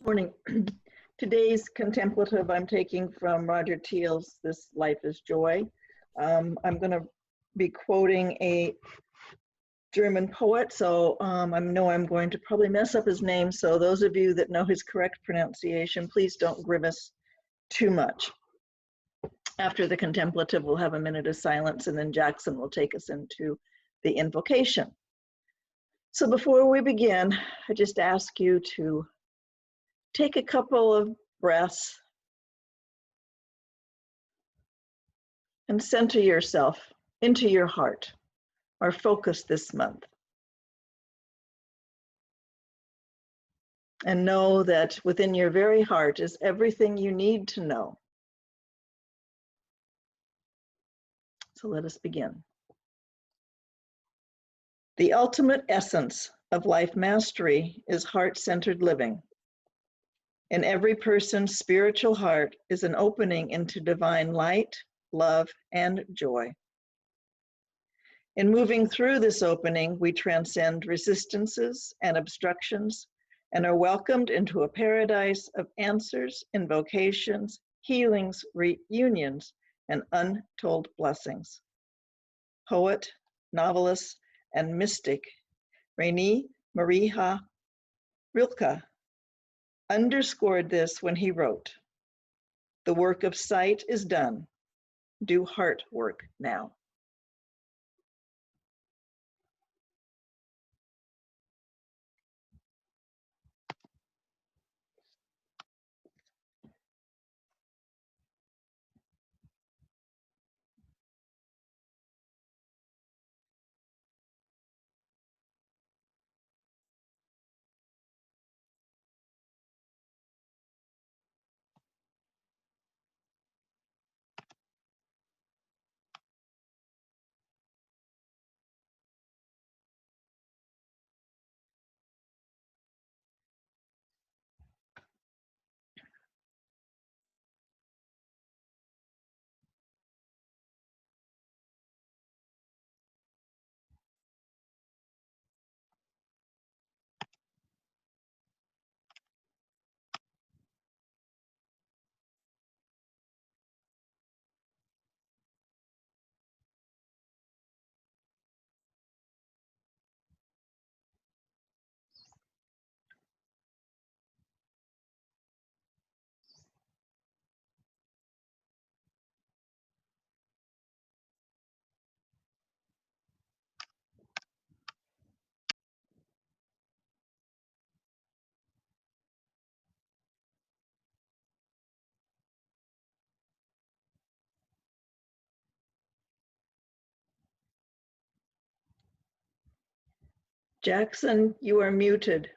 Morning. Today's contemplative I'm taking from Roger Teal's This Life is Joy. I'm going to be quoting a German poet, so I know I'm going to probably mess up his name, so those of you that know his correct pronunciation, please don't grimace too much. After the contemplative, we'll have a minute of silence, and then Jackson will take us into the invocation. So before we begin, I just ask you to take a couple of breaths and center yourself into your heart, our focus this month. And know that within your very heart is everything you need to know. So let us begin. The ultimate essence of life mastery is heart-centered living. In every person's spiritual heart is an opening into divine light, love, and joy. In moving through this opening, we transcend resistances and obstructions and are welcomed into a paradise of answers, invocations, healings, reunions, and untold blessings. Poet, novelist, and mystic Rainer Maria Rilke underscored this when he wrote, "The work of sight is done. Do heart work now." Jackson, you are muted.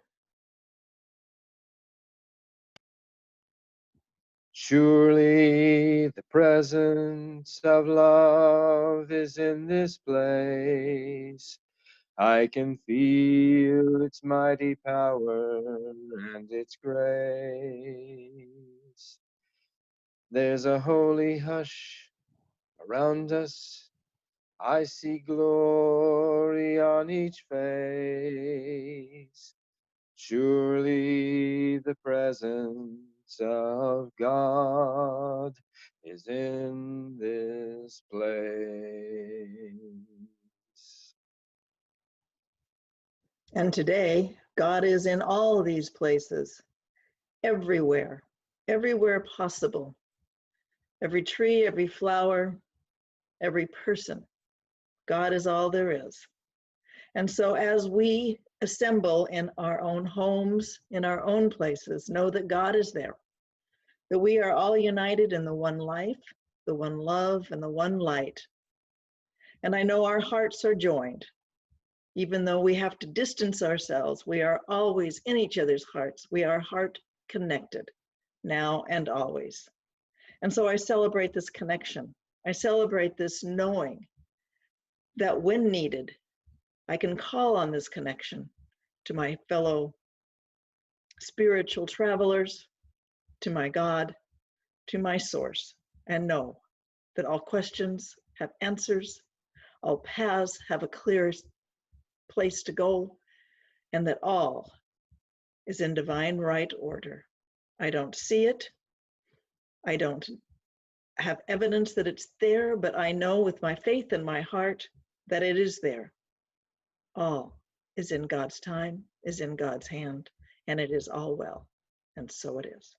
Surely the presence of love is in this place. I can feel its mighty power and its grace. There's a holy hush around us. I see glory on each face. Surely the presence of God is in this place. And today, God is in all these places, everywhere, everywhere possible. Every tree, every flower, every person. God is all there is. And so as we assemble in our own homes, in our own places, know that God is there, that we are all united in the one life, the one love, and the one light. And I know our hearts are joined. Even though we have to distance ourselves, we are always in each other's hearts. We are heart connected, now and always. And so I celebrate this connection. I celebrate this knowing that when needed, I can call on this connection to my fellow spiritual travelers, to my God, to my source, and know that all questions have answers, all paths have a clear place to go, and that all is in divine right order. I don't see it. I don't have evidence that it's there, but I know with my faith in my heart that it is there. All is in God's time, is in God's hand, and it is all well. And so it is.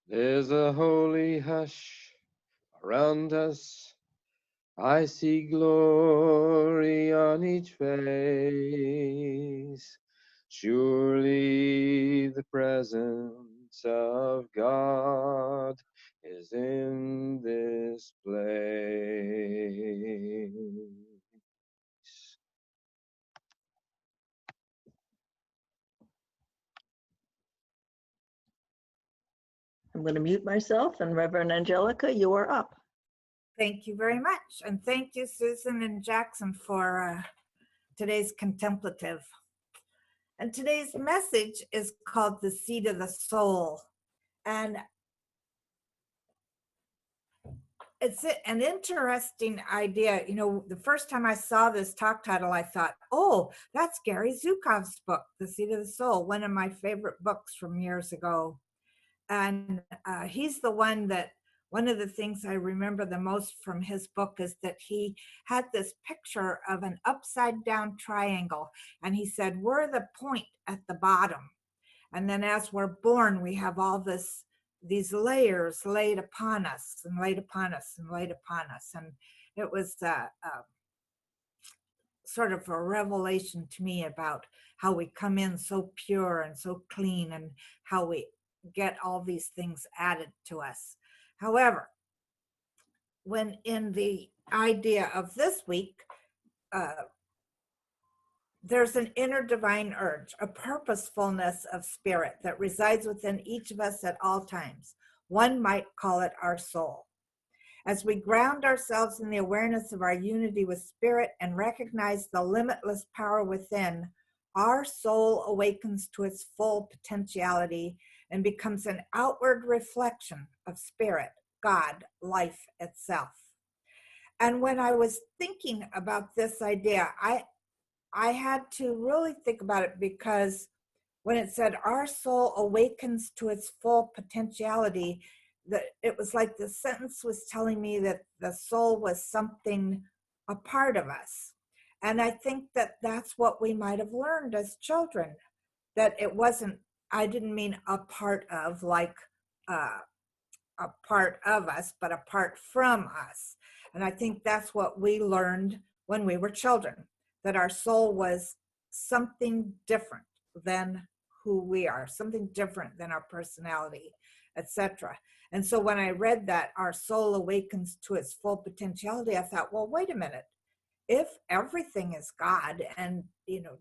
There's a holy hush around us. I see glory on each face. Surely the presence of God is in this place. I'm going to mute myself, and Reverend Angelica, you are up. Thank you very much. And thank you, Susan and Jackson, for today's contemplative. And today's message is called The Seat of the Soul. And it's an interesting idea. You know, the first time I saw this talk title, I thought, oh, that's Gary Zukav's book, The Seat of the Soul, one of my favorite books from years ago. And he's the one that, one of the things I remember the most from his book is that he had this picture of an upside down triangle. And he said, we're the point at the bottom. And then as we're born, we have all these layers laid upon us and laid upon us and laid upon us. And it was sort of a revelation to me about how we come in so pure and so clean and how we get all these things added to us. However, when in the idea of this week, there's an inner divine urge, a purposefulness of spirit that resides within each of us at all times. One might call it our soul. As we ground ourselves in the awareness of our unity with spirit and recognize the limitless power within, our soul awakens to its full potentiality and becomes an outward reflection of spirit, God, life itself. And when I was thinking about this idea, I had to really think about it, because when it said our soul awakens to its full potentiality, that it was like the sentence was telling me that the soul was something, a part of us. And I think that that's what we might have learned as children, that it wasn't, I didn't mean a part of like a part of us, but apart from us. And I think that's what we learned when we were children, that our soul was something different than who we are, something different than our personality, etc. And so when I read that our soul awakens to its full potentiality, I thought, well, wait a minute. If everything is God, and you know,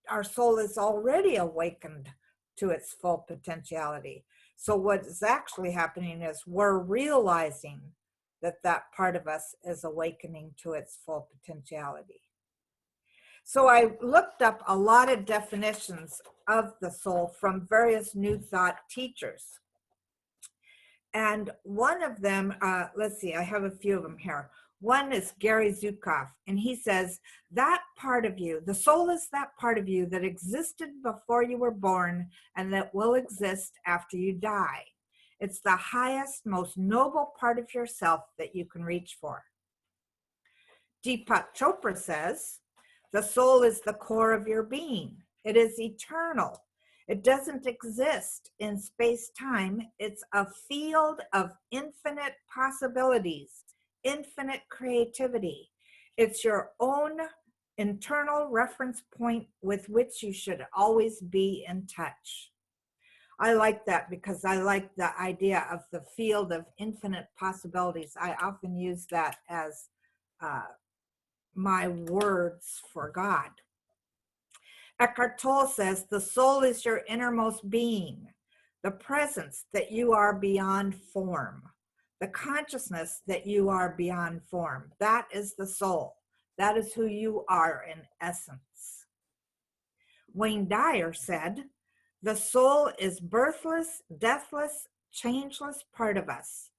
our soul is already awakened to its full potentiality. So what is actually happening is we're realizing that that part of us is awakening to its full potentiality. So I looked up a lot of definitions of the soul from various New Thought teachers. And one of them, let's see, I have a few of them here. One is Gary Zukav, and he says, that part of you, the soul is that part of you that existed before you were born and that will exist after you die. It's the highest, most noble part of yourself that you can reach for. Deepak Chopra says, the soul is the core of your being. It is eternal. It doesn't exist in space-time. It's a field of infinite possibilities, infinite creativity. It's your own internal reference point with which you should always be in touch. I like that because I like the idea of the field of infinite possibilities. I often use that as my words for God. Eckhart Tolle says, the soul is your innermost being, the presence that you are beyond form, the consciousness that you are beyond form. That is the soul. That is who you are in essence. Wayne Dyer said, the soul is birthless, deathless, changeless part of us,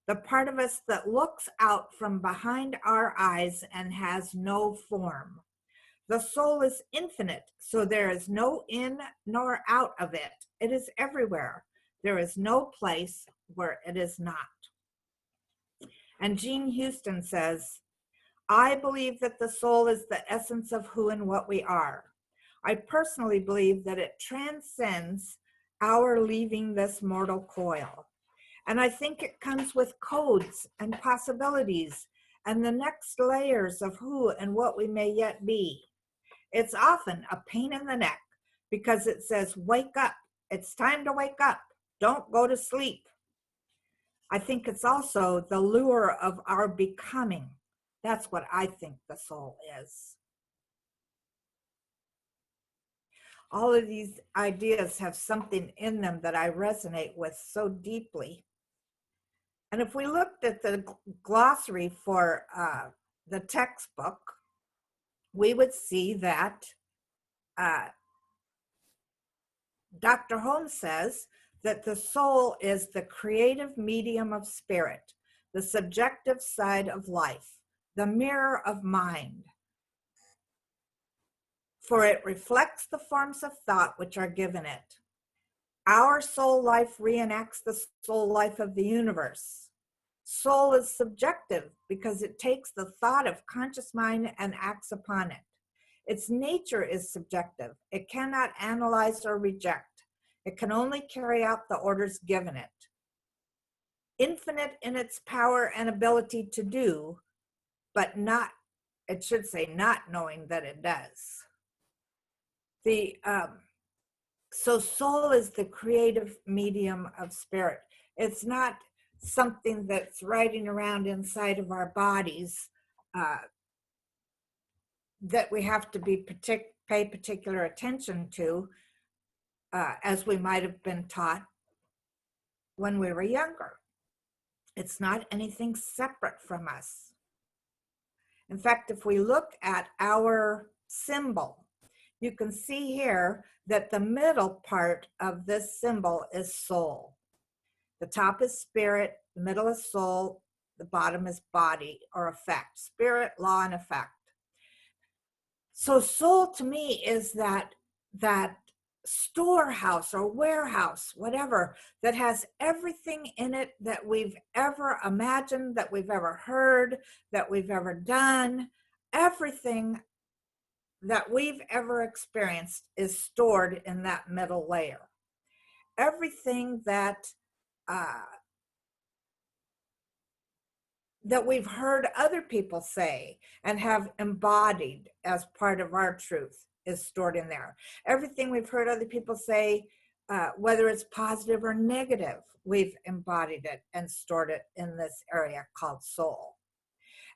the part of us that looks out from behind our eyes and has no form. The soul is infinite, so there is no in nor out of it, It is everywhere. There is no place where it is not. And Jean Houston says, I believe that the soul is the essence of who and what we are. I personally believe that it transcends our leaving this mortal coil. And I think it comes with codes and possibilities and the next layers of who and what we may yet be. It's often a pain in the neck because it says, wake up. It's time to wake up. Don't go to sleep. I think it's also the lure of our becoming. That's what I think the soul is. All of these ideas have something in them that I resonate with so deeply. And if we looked at the glossary for the textbook, we would see that Dr. Holmes says that the soul is the creative medium of spirit, the subjective side of life, the mirror of mind. For it reflects the forms of thought which are given it. Our soul life reenacts the soul life of the universe. Soul is subjective because it takes the thought of conscious mind and acts upon it. Its nature is subjective. It cannot analyze or reject. It can only carry out the orders given it. Infinite in its power and ability to do, but not, it should say, not knowing that it does. So soul is the creative medium of spirit. It's not something that's riding around inside of our bodies that we have to be pay particular attention to, as we might have been taught when we were younger. It's not anything separate from us. In fact, if we look at our symbol, you can see here that the middle part of this symbol is soul. The top is spirit, the middle is soul, the bottom is body or effect, spirit, law, and effect. So soul to me is that storehouse or warehouse, whatever, that has everything in it that we've ever imagined, that we've ever heard, that we've ever done. Everything that we've ever experienced is stored in that middle layer. Everything that we've heard other people say and have embodied as part of our truth is stored in there. Everything we've heard other people say, whether it's positive or negative, we've embodied it and stored it in this area called soul.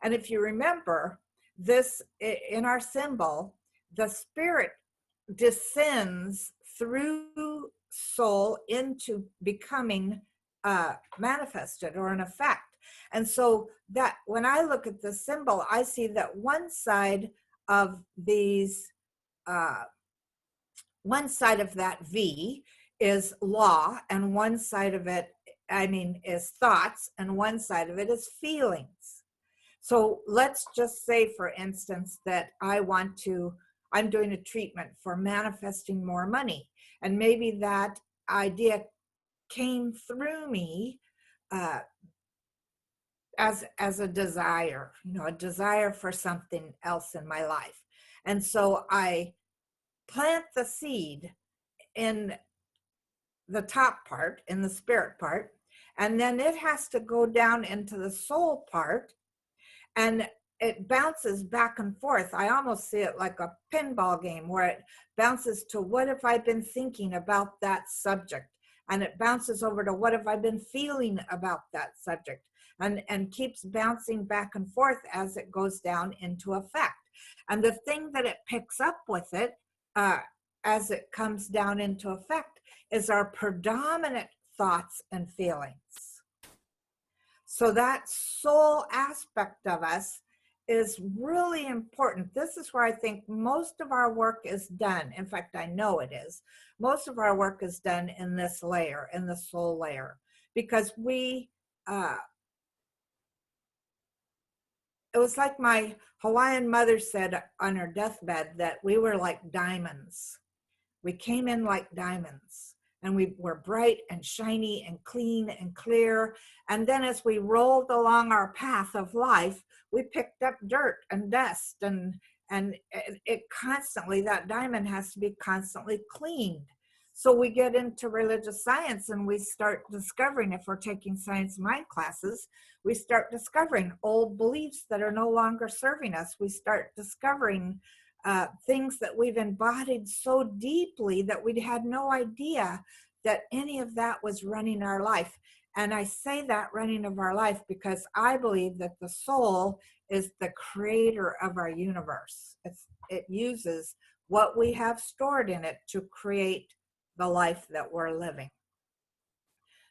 And if you remember, this in our symbol, the spirit descends through soul into becoming manifested or an effect. And so that when I look at the symbol, I see that one side of these, one side of that V is law, and one side of it, is thoughts, and one side of it is feelings. So let's just say, for instance, that I'm doing a treatment for manifesting more money. And maybe that idea came through me as a desire, a desire for something else in my life. And so I plant the seed in the top part, in the spirit part, and then it has to go down into the soul part, and it bounces back and forth. I almost see it like a pinball game where it bounces to what have I been thinking about that subject, and it bounces over to what have I been feeling about that subject, and keeps bouncing back and forth as it goes down into effect. And the thing that it picks up with it as it comes down into effect is our predominant thoughts and feelings. So that soul aspect of us is really important. This is where I think most of our work is done. In fact, I know it is. Most of our work is done in this layer, in the soul layer, because it was like my Hawaiian mother said on her deathbed, that we were like diamonds. We came in like diamonds. and we were bright and shiny and clean and clear. And then as we rolled along our path of life, we picked up dirt and dust, and it constantly, that diamond has to be constantly cleaned. So we get into religious science and we start discovering, if we're taking science mind classes, we start discovering old beliefs that are no longer serving us. We start discovering things that we've embodied so deeply that we had no idea that any of that was running our life. And I say that running of our life because I believe that the soul is the creator of our universe. It uses what we have stored in it to create the life that we're living.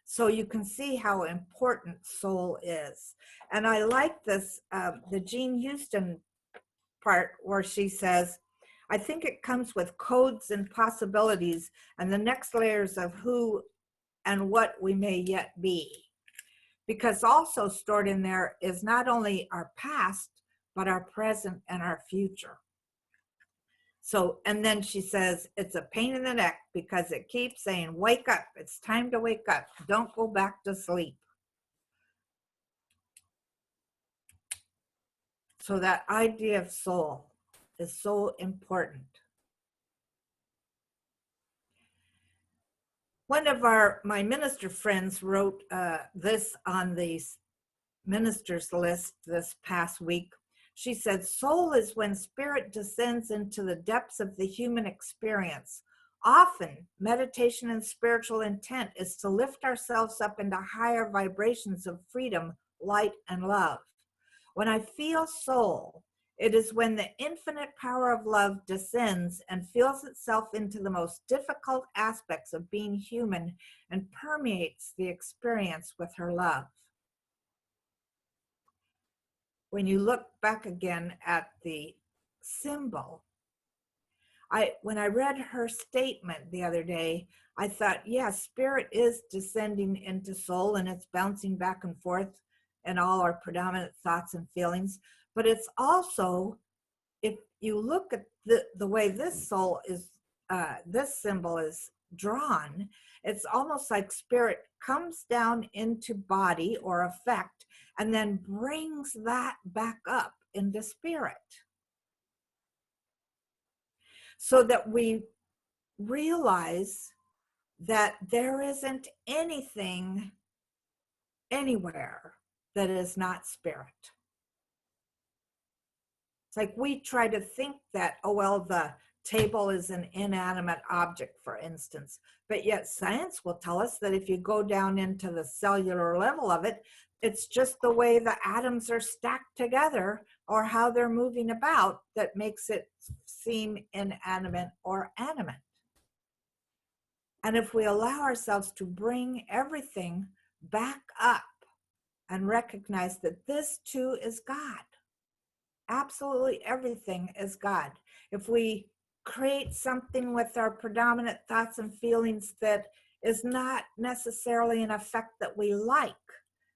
So you can see how important soul is. And I like this, the Jean Houston part where she says, I think it comes with codes and possibilities and the next layers of who and what we may yet be. Because also stored in there is not only our past, but our present and our future. So, and then she says, it's a pain in the neck because it keeps saying, wake up, it's time to wake up. Don't go back to sleep. So that idea of soul is so important. One of my minister friends wrote this on the ministers list this past week. She said, soul is when spirit descends into the depths of the human experience. Often, meditation and spiritual intent is to lift ourselves up into higher vibrations of freedom, light, and love. When I feel soul, it is when the infinite power of love descends and feels itself into the most difficult aspects of being human and permeates the experience with her love. When you look back again at the symbol, when I read her statement the other day, I thought, yes, spirit is descending into soul and it's bouncing back and forth in all our predominant thoughts and feelings. But it's also, if you look at the way this soul is, this symbol is drawn, it's almost like spirit comes down into body or effect and then brings that back up into spirit. So that we realize that there isn't anything anywhere that is not spirit. It's like we try to think that, oh, well, the table is an inanimate object, for instance, but yet science will tell us that if you go down into the cellular level of it, it's just the way the atoms are stacked together or how they're moving about that makes it seem inanimate or animate. And if we allow ourselves to bring everything back up and recognize that this too is God, absolutely everything is God. If we create something with our predominant thoughts and feelings that is not necessarily an effect that we like,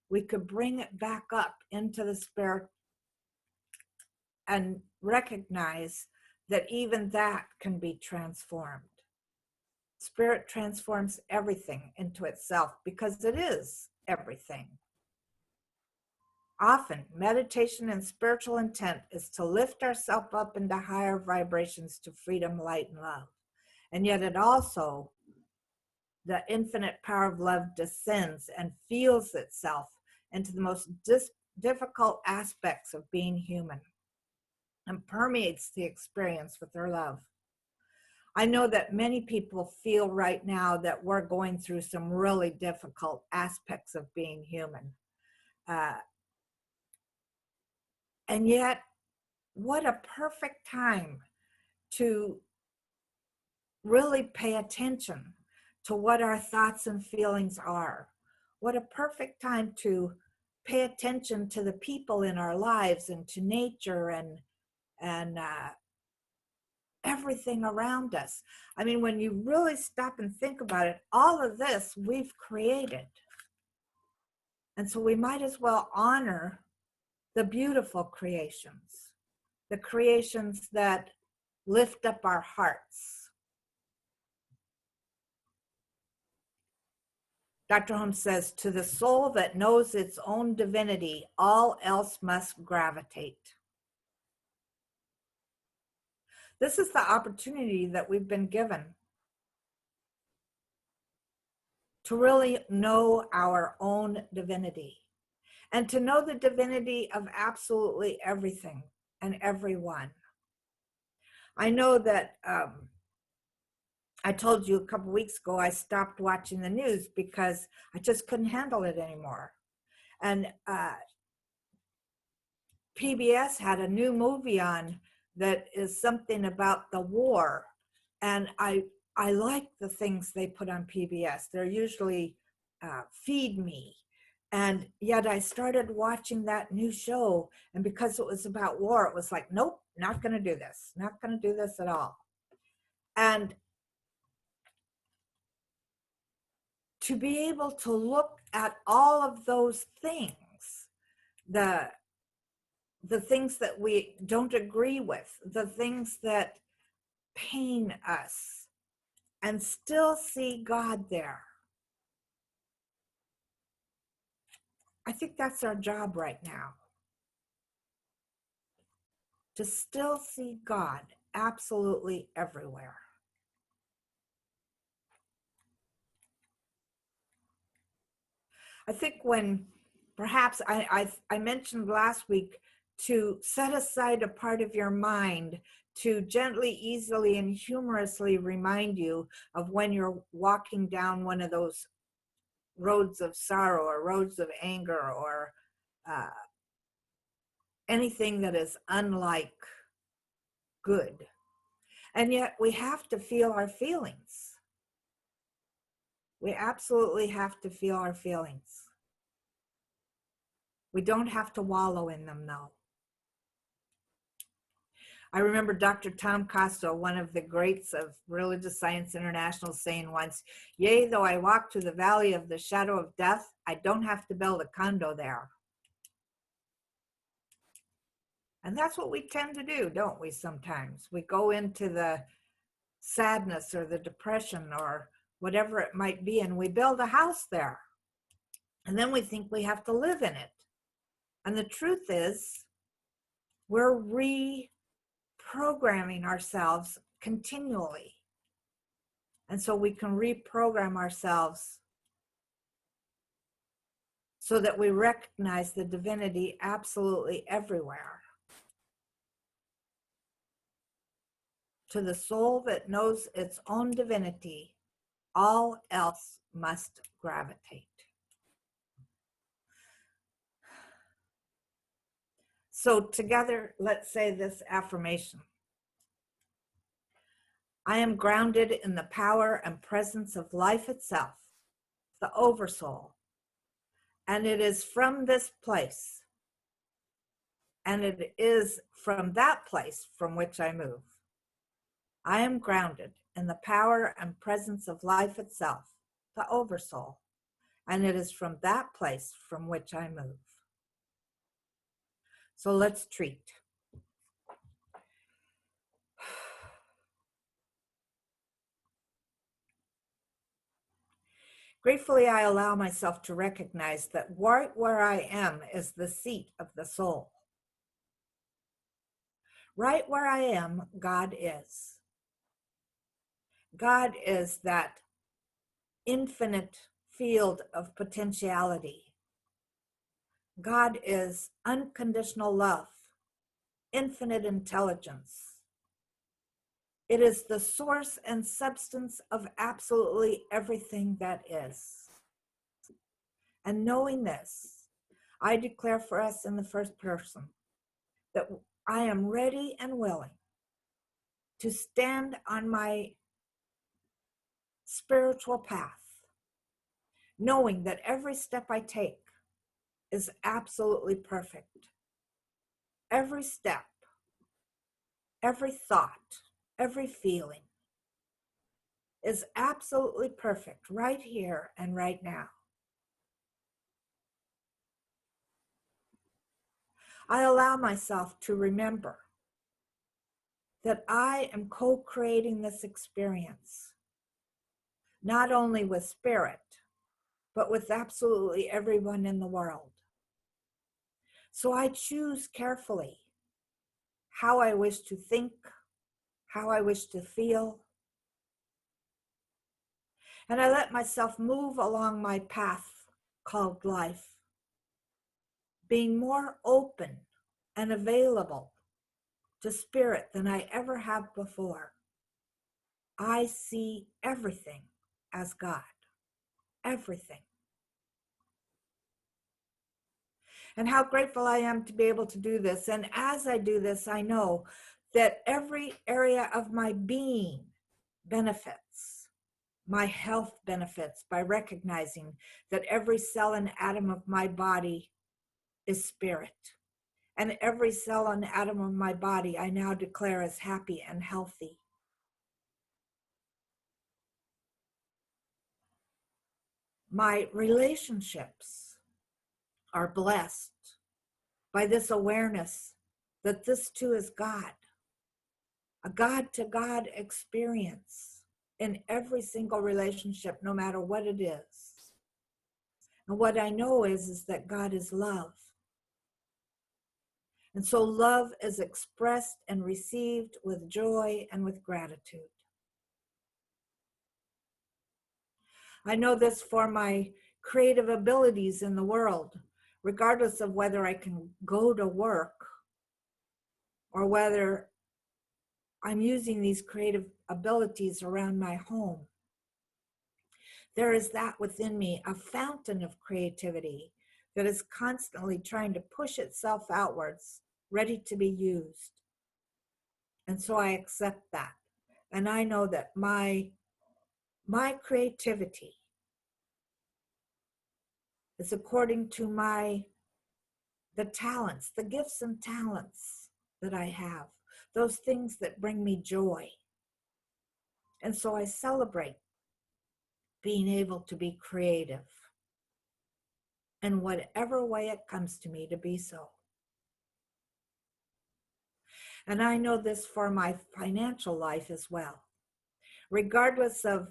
we could bring it back up into the spirit and recognize that even that can be transformed. Spirit transforms everything into itself because it is everything. Often, meditation and spiritual intent is to lift ourselves up into higher vibrations to freedom, light, and love. And yet it also, the infinite power of love descends and feels itself into the most difficult aspects of being human and permeates the experience with their love. I know that many people feel right now that we're going through some really difficult aspects of being human. And yet, what a perfect time to really pay attention to what our thoughts and feelings are. What a perfect time to pay attention to the people in our lives and to nature and everything around us. I mean, when you really stop and think about it, all of this we've created. And so we might as well honor the beautiful creations, the creations that lift up our hearts. Dr. Holmes says, to the soul that knows its own divinity, all else must gravitate. This is the opportunity that we've been given to really know our own divinity and to know the divinity of absolutely everything and everyone. I know that I told you a couple weeks ago, I stopped watching the news because I just couldn't handle it anymore. And PBS had a new movie on that is something about the war. And I like the things they put on PBS. They're usually feed me. And yet I started watching that new show. And because it was about war, it was like, nope, not going to do this. Not going to do this at all. And to be able to look at all of those things, the things that we don't agree with, the things that pain us, and still see God there. I think that's our job right now. To still see God absolutely everywhere. I think when perhaps I mentioned last week to set aside a part of your mind to gently, easily, and humorously remind you of when you're walking down one of those roads of sorrow or roads of anger or anything that is unlike good. And yet we have to feel our feelings. We absolutely have to feel our feelings. We don't have to wallow in them, though. I remember Dr. Tom Costo, one of the greats of Religious Science International, saying once, "Yea, though I walk through the valley of the shadow of death, I don't have to build a condo there." And that's what we tend to do, don't we, sometimes? We go into the sadness or the depression or whatever it might be, and we build a house there. And then we think we have to live in it. And the truth is, we're reprogramming ourselves continually. And so we can reprogram ourselves so that we recognize the divinity absolutely everywhere. To the soul that knows its own divinity, all else must gravitate. So together, let's say this affirmation. I am grounded in the power and presence of life itself, the Oversoul. And it is from this place, and it is from that place from which I move. I am grounded in the power and presence of life itself, the Oversoul. And it is from that place from which I move. So let's treat. Gratefully, I allow myself to recognize that right where I am is the seat of the soul. Right where I am, God is. God is that infinite field of potentiality. God is unconditional love, infinite intelligence. It is the source and substance of absolutely everything that is. And knowing this, I declare for us in the first person that I am ready and willing to stand on my spiritual path, knowing that every step I take is absolutely perfect. Every step, every thought, every feeling is absolutely perfect right here and right now. I allow myself to remember that I am co-creating this experience, not only with spirit, but with absolutely everyone in the world. So I choose carefully how I wish to think, how I wish to feel, and I let myself move along my path called life, being more open and available to spirit than I ever have before. I see everything as God, everything. And how grateful I am to be able to do this. And as I do this, I know that every area of my being benefits. My health benefits by recognizing that every cell and atom of my body is spirit. And every cell and atom of my body I now declare as happy and healthy. My relationships are blessed by this awareness that this too is God, a God-to-God experience in every single relationship, no matter what it is. And what I know is that God is love. And so love is expressed and received with joy and with gratitude. I know this for my creative abilities in the world, regardless of whether I can go to work or whether I'm using these creative abilities around my home. There is that within me, a fountain of creativity that is constantly trying to push itself outwards, ready to be used. And so I accept that. And I know that my creativity is according to the talents, the gifts and talents that I have, those things that bring me joy. And so I celebrate being able to be creative in whatever way it comes to me to be so. And I know this for my financial life as well. Regardless of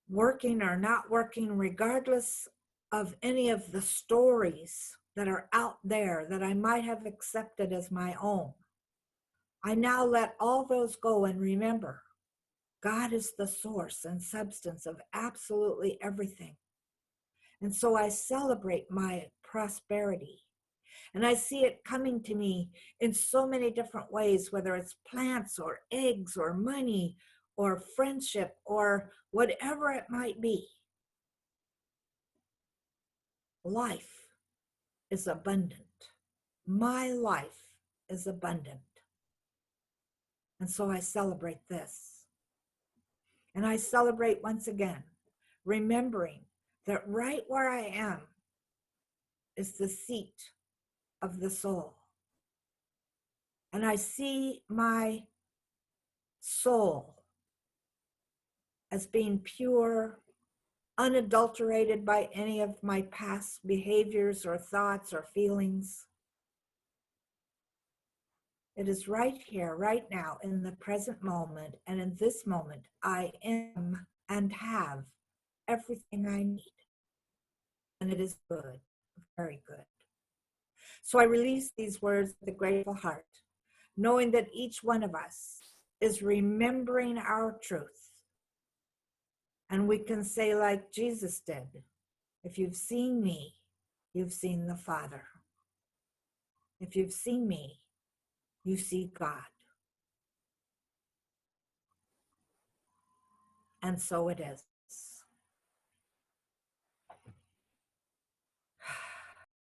working or not working, regardless of any of the stories that are out there that I might have accepted as my own, I now let all those go and remember God is the source and substance of absolutely everything. And so I celebrate my prosperity. And I see it coming to me in so many different ways, whether it's plants or eggs or money or friendship or whatever it might be. Life is abundant. My life is abundant. And so I celebrate this. And I celebrate once again, remembering that right where I am is the seat of the soul. And I see my soul as being pure, unadulterated by any of my past behaviors or thoughts or feelings. It is right here, right now, in the present moment, and in this moment, I am and have everything I need. And it is good, very good. So I release these words with a grateful heart, knowing that each one of us is remembering our truth. And we can say like Jesus did, if you've seen me, you've seen the Father. If you've seen me, you see God. And so it is.